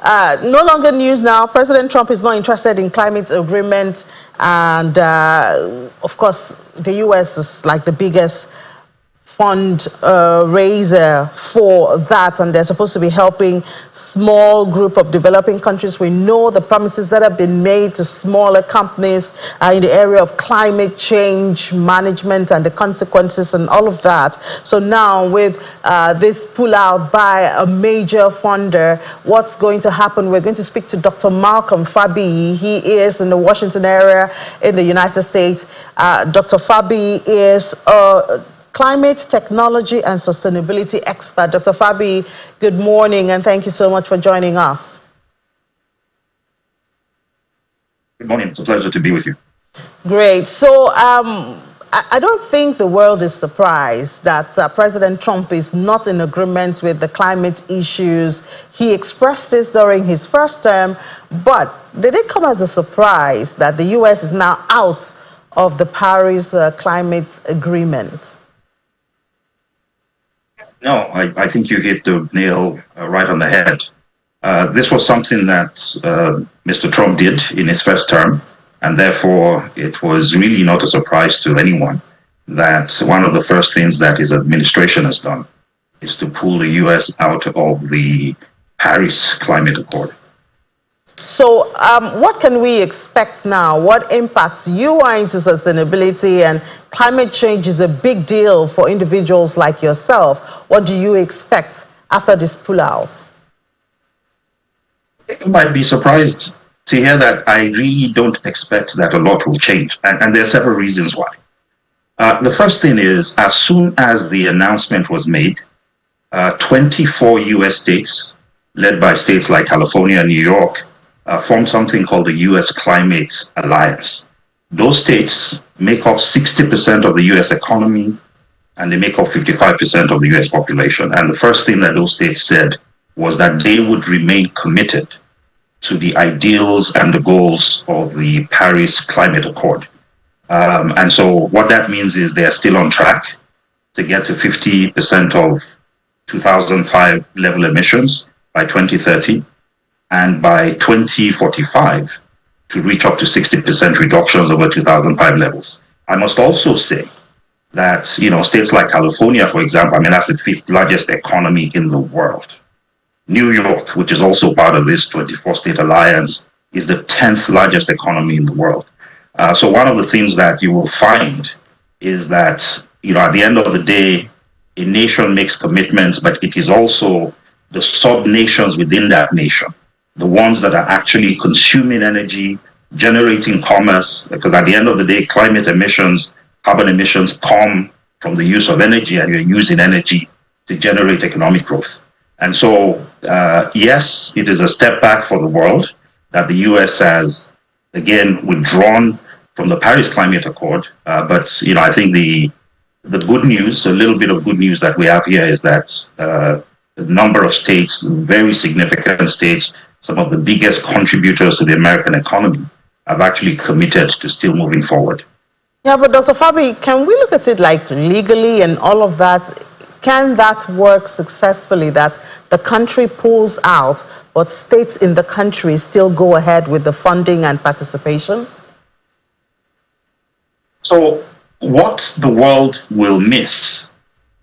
No longer news now. President Trump is not interested in climate agreement, and of course, the U.S. is like the biggest fund raiser for that, and they're supposed to be helping small group of developing countries. We know the promises that have been made to smaller companies in the area of climate change management and the consequences and all of that. So now with this pullout by a major funder, what's going to happen? We're going to speak to Dr. Malcolm Fabi. He is in the Washington area in the United States. Dr. Fabi is a climate, technology, and sustainability expert. Dr. Fabi, good morning, and thank you so much for joining us. Good morning. It's a pleasure to be with you. Great. So I don't think the world is surprised that President Trump is not in agreement with the climate issues. He expressed this during his first term, but did it come as a surprise that the U.S. is now out of the Paris Climate Agreement? No, I think you hit the nail right on the head. This was something that Mr. Trump did in his first term, and therefore it was really not a surprise to anyone that one of the first things that his administration has done is to pull the U.S. out of the Paris Climate Accord. So what can we expect now? What impacts? You are into sustainability, and climate change is a big deal for individuals like yourself. What do you expect after this pullout? You might be surprised to hear that I really don't expect that a lot will change. And there are several reasons why. The first thing is, as soon as the announcement was made, 24 US states, led by states like California and New York, formed something called the U.S. Climate Alliance. Those states make up 60% of the U.S. economy, and they make up 55% of the U.S. population. And the first thing that those states said was that they would remain committed to the ideals and the goals of the Paris Climate Accord. And so what that means is they are still on track to get to 50% of 2005 level emissions by 2030. And by 2045, to reach up to 60% reductions over 2005 levels. I must also say that, states like California, for example, that's the fifth largest economy in the world. New York, which is also part of this 24-state alliance, is the 10th largest economy in the world. So one of the things that you will find is that, at the end of the day, a nation makes commitments, but it is also the sub-nations within that nation, the ones that are actually consuming energy, generating commerce, because at the end of the day, climate emissions, carbon emissions come from the use of energy, and you're using energy to generate economic growth. And so, yes, it is a step back for the world that the US has, again, withdrawn from the Paris Climate Accord. But, I think the good news, a little bit of good news that we have here is that a number of states, very significant states, some of the biggest contributors to the American economy, have actually committed to still moving forward. Yeah, but Dr. Fabi, can we look at it like legally and all of that? Can that work successfully, that the country pulls out, but states in the country still go ahead with the funding and participation? So what the world will miss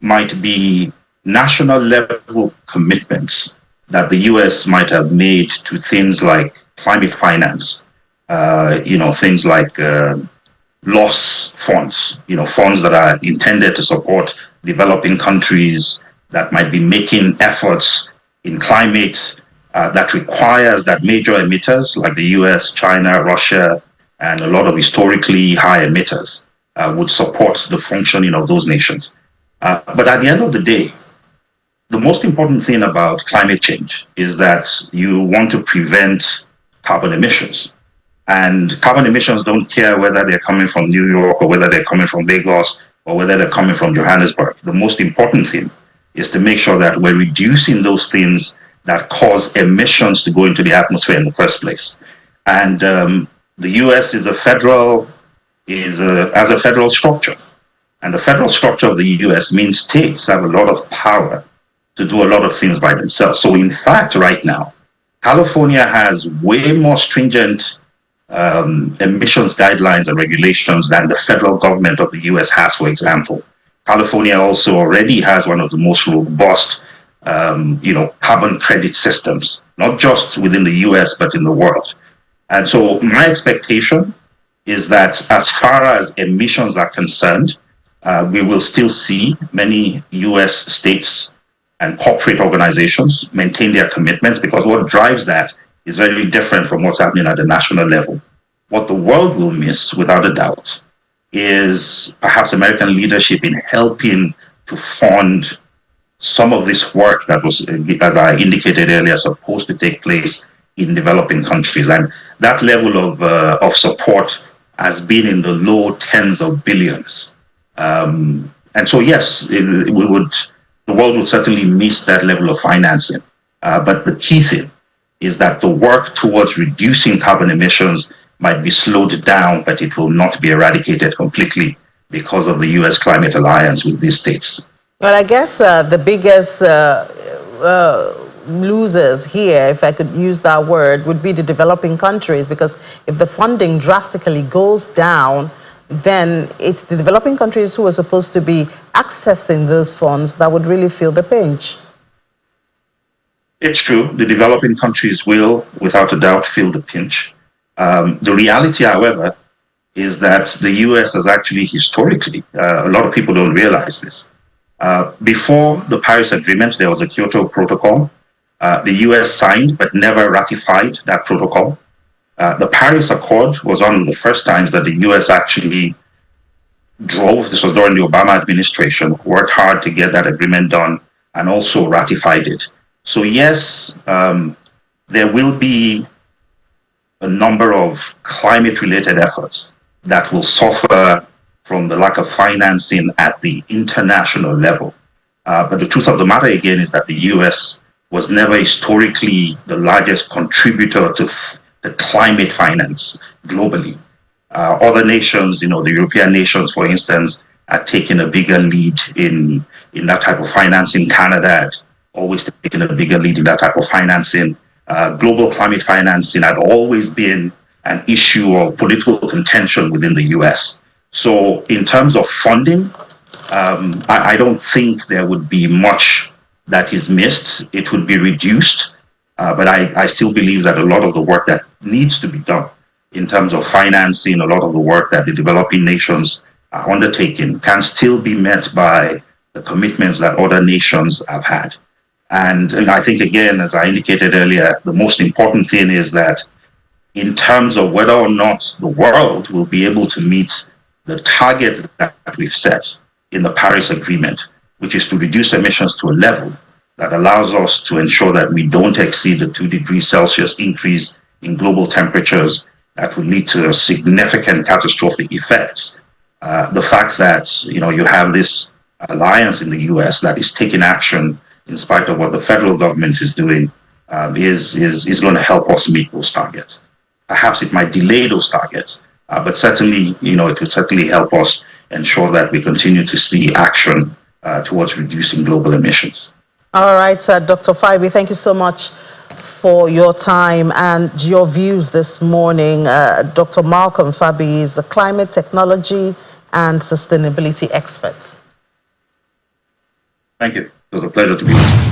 might be national level commitments that the US might have made to things like climate finance, things like loss funds, funds that are intended to support developing countries that might be making efforts in climate that requires that major emitters like the US, China, Russia, and a lot of historically high emitters would support the functioning of those nations. But at the end of the day, the most important thing about climate change is that you want to prevent carbon emissions. And carbon emissions don't care whether they're coming from New York or whether they're coming from Lagos or whether they're coming from Johannesburg. The most important thing is to make sure that we're reducing those things that cause emissions to go into the atmosphere in the first place. And the US is has a federal structure. And the federal structure of the US means states have a lot of power to do a lot of things by themselves. So in fact, right now, California has way more stringent emissions guidelines and regulations than the federal government of the US has, for example. California also already has one of the most robust, carbon credit systems, not just within the US, but in the world. And so my expectation is that as far as emissions are concerned, we will still see many US states and corporate organizations maintain their commitments, because what drives that is very different from what's happening at the national level. What the world will miss, without a doubt, is perhaps American leadership in helping to fund some of this work that was, as I indicated earlier, supposed to take place in developing countries. And that level of support has been in the low tens of billions. And so, yes, the world will certainly miss that level of financing. But the key thing is that the work towards reducing carbon emissions might be slowed down, but it will not be eradicated completely because of the US climate alliance with these states. Well, I guess the biggest losers here, if I could use that word, would be the developing countries, because if the funding drastically goes down, then it's the developing countries who are supposed to be accessing those funds that would really feel the pinch. It's true. The developing countries will, without a doubt, feel the pinch. The reality, however, is that the US has actually historically, a lot of people don't realize this. Before the Paris Agreement, there was a Kyoto Protocol. The US signed but never ratified that protocol. The Paris Accord was one of the first times that the US actually drove, this was during the Obama administration, worked hard to get that agreement done and also ratified it. So yes, there will be a number of climate-related efforts that will suffer from the lack of financing at the international level. But the truth of the matter, again, is that the US was never historically the largest contributor to the climate finance globally. Other nations, the European nations, for instance, are taking a bigger lead in that type of financing. Canada had always taken a bigger lead in that type of financing. Global climate financing had always been an issue of political contention within the US. So in terms of funding, I don't think there would be much that is missed. It would be reduced, but I still believe that a lot of the work that needs to be done in terms of financing, a lot of the work that the developing nations are undertaking can still be met by the commitments that other nations have had. And I think, again, as I indicated earlier, the most important thing is that in terms of whether or not the world will be able to meet the target that we've set in the Paris Agreement, which is to reduce emissions to a level that allows us to ensure that we don't exceed the 2 degrees Celsius increase in global temperatures that would lead to significant catastrophic effects. The fact that you have this alliance in the US that is taking action in spite of what the federal government is doing is going to help us meet those targets. Perhaps it might delay those targets, but certainly, it will certainly help us ensure that we continue to see action towards reducing global emissions. All right, Dr. Faibi, thank you so much for your time and your views this morning. Dr. Malcolm Faibi is a climate technology and sustainability expert. Thank you. It was a pleasure to be with you.